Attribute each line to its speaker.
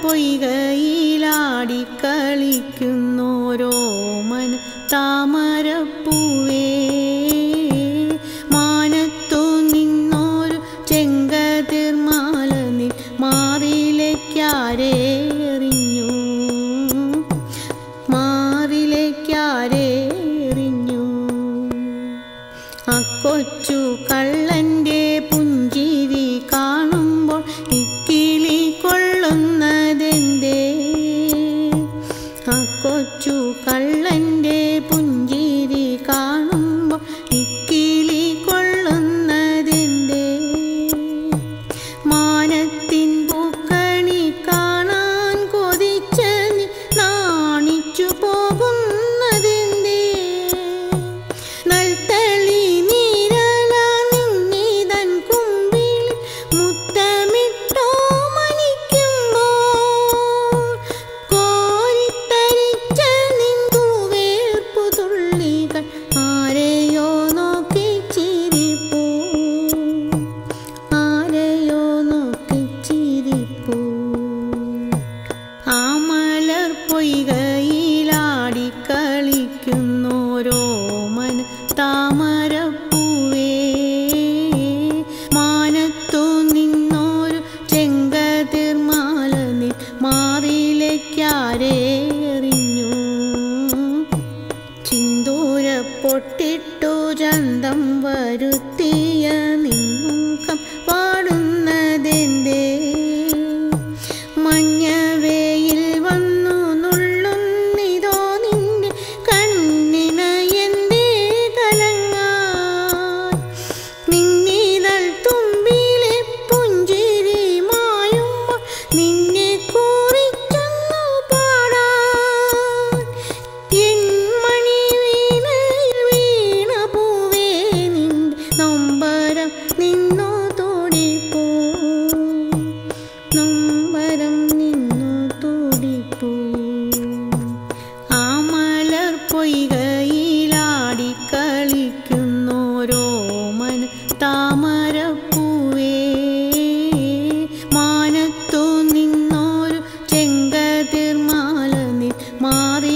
Speaker 1: മാമലർപ്പൊയ്കയിലാടിക്കളിക്കുന്നോരോമന താമരപ്പൂവേ മാനത്തു നിന്നൊരു ചെങ്കതിർമാല നീ മാറിലേക്കാരെറിഞ്ഞു അക്കൊച്ചു കള്ളൻ്റെ പുഞ്ചിരി കാണുമ്പോൾ ഇക്കിളി കൊള്ളുന്നതെന്തേ അക്കൊച്ചു കള്ളൻ്റെ പുഞ്ചിരി കാണുമ്പോൾ ഇക്കിളി കൊള്ളുന്നതെന്തേ മാനത്തിൻ പൂക്കണി കാണാൻ കൊതിച്ച നീ നാണിച്ചു പോകുന്നതെന്തേ നൽത്തളി നീരല നിന്നിതൻ കുമ്പിൽ മുത്തമിട്ടോ മനിക്കുമ്പോൾ കോരിത്തരിച്ച നിൻതൂവേർപ്പു തുള്ളികൾ ആരെയോ നോക്കി ചിരിപ്പൂ ആ മലർപ്പൊയ്കയിലാടിക്കളിക്കുന്നോരോമന താമരപ്പൂവേ മാനത്തു നിന്നൊരു ചെങ്കതിർമാല നീ മാറിലേക്കാരെറിഞ്ഞു ചിന്തൂരപ്പൊട്ടിട്ടു ചന്തം വരുത്തിയ നിൻമുഖം പാടുന്നതെന്തേ മഞ്ഞവെയിൽ വന്നു നുള്ളുന്നിതോ നിന്റെ കണ്ണിന് എന്തേ കലങ്ങാൻ നിന്നിതൾ തുമ്പിലെ പുഞ്ചിരി മായുമ്പോൾ നിന്നെ കുറിച്ചൊന്നു പാടാൻ എൻ മണി വീണയിൽ വീണ പൂവേ നിന്റെ നൊമ്പരം നിന്നോ തോടിപ്പോ ആ മലർപ്പൊയ്കയിലാടിക്കളിക്കുന്നോരോമന താമരപ്പൂവേ മാനത്തു നിന്നൊരു ചെങ്കതിർമാല നീ മാറിലേക്കാരെറിഞ്ഞു